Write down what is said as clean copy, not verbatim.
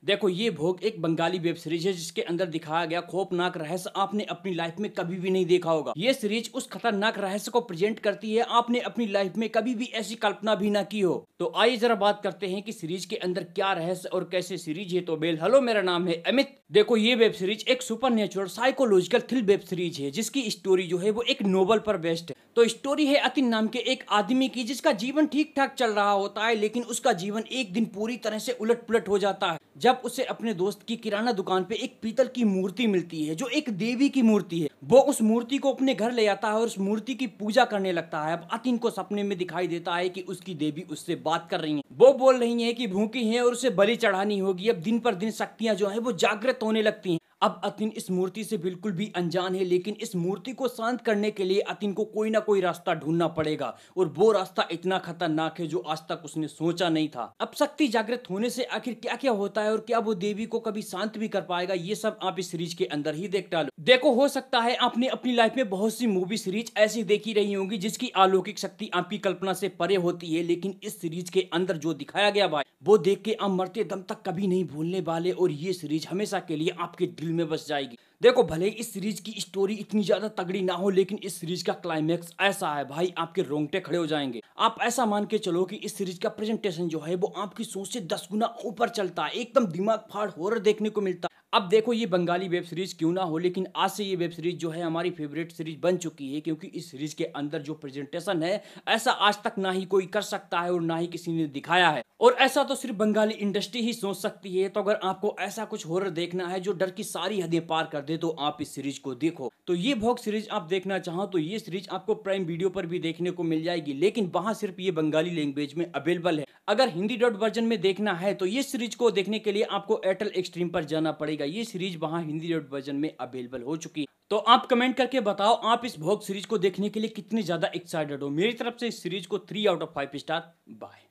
देखो ये भोग एक बंगाली वेब सीरीज है जिसके अंदर दिखाया गया खौफनाक रहस्य आपने अपनी लाइफ में कभी भी नहीं देखा होगा। ये सीरीज उस खतरनाक रहस्य को प्रेजेंट करती है आपने अपनी लाइफ में कभी भी ऐसी कल्पना भी ना की हो। तो आइए जरा बात करते हैं कि सीरीज के अंदर क्या रहस्य और कैसे सीरीज है। तो बेल हेलो, मेरा नाम है अमित। देखो ये वेब सीरीज एक super natural psychological thrill web series है जिसकी स्टोरी जो है वो एक नोवेल पर बेस्ड है। तो स्टोरी है अतिन नाम के एक आदमी की जिसका जीवन ठीक ठाक चल रहा होता है, लेकिन उसका जीवन एक दिन पूरी तरह से उलट पुलट हो जाता है जब उसे अपने दोस्त की किराना दुकान पे एक पीतल की मूर्ति मिलती है जो एक देवी की मूर्ति है। वो उस मूर्ति को अपने घर ले आता है और उस मूर्ति की पूजा करने लगता है। अब अतिन को सपने में दिखाई देता है कि उसकी देवी उससे बात कर रही है, वो बोल रही है कि भूखी है और उसे बलि चढ़ानी होगी। अब दिन पर दिन शक्तियां जो है वो जागृत होने लगती हैं। अब अतिन इस मूर्ति से बिल्कुल भी अनजान है, लेकिन इस मूर्ति को शांत करने के लिए अतिन को कोई ना कोई रास्ता ढूंढना पड़ेगा और वो रास्ता इतना खतरनाक है जो आज तक उसने सोचा नहीं था। अब शक्ति जागृत होने से आखिर क्या क्या होता है और क्या वो देवी को कभी शांत भी कर पाएगा, ये सब आप इस सीरीज के अंदर ही देख डालो। देखो हो सकता है आपने अपनी लाइफ में बहुत सी मूवी सीरीज ऐसी देखी रही होंगी जिसकी अलौकिक शक्ति आपकी कल्पना से परे होती है, लेकिन इस सीरीज के अंदर जो दिखाया गया भाई वो देख के आप मरते दम तक कभी नहीं भूलने वाले और ये सीरीज हमेशा के लिए आपके दिल में बस जाएगी। देखो भले इस सीरीज की स्टोरी इतनी ज्यादा तगड़ी ना हो, लेकिन इस सीरीज का क्लाइमैक्स ऐसा है भाई आपके रोंगटे खड़े हो जाएंगे। आप ऐसा मान के चलो कि इस सीरीज का प्रेजेंटेशन जो है वो आपकी सोच से 10 गुना ऊपर चलता है, एकदम दिमाग फाड़ हॉरर देखने को मिलता है। अब देखो ये बंगाली वेब सीरीज क्यों ना हो, लेकिन आज से ये वेब सीरीज जो है हमारी फेवरेट सीरीज बन चुकी है, क्योंकि इस सीरीज के अंदर जो प्रेजेंटेशन है ऐसा आज तक ना ही कोई कर सकता है और ना ही किसी ने दिखाया है, और ऐसा तो सिर्फ बंगाली इंडस्ट्री ही सोच सकती है। तो अगर आपको ऐसा कुछ हॉरर देखना है जो डर की सारी हदें पार कर दे तो आप इस सीरीज को देखो। तो ये भोग सीरीज आप देखना चाहो तो ये सीरीज आपको प्राइम वीडियो पर भी देखने को मिल जाएगी, लेकिन वहां सिर्फ ये बंगाली लैंग्वेज में अवेलेबल है। अगर हिंदी डॉट वर्जन में देखना है तो ये सीरीज को देखने के लिए आपको एयरटेल एक्सट्रीम पर जाना पड़ेगा। ये सीरीज वहां हिंदी डॉट वर्जन में अवेलेबल हो चुकी है। तो आप कमेंट करके बताओ आप इस भोग सीरीज को देखने के लिए कितने ज्यादा एक्साइटेड हो। मेरी तरफ से इस सीरीज को 3 आउट ऑफ 5 स्टार। बाय।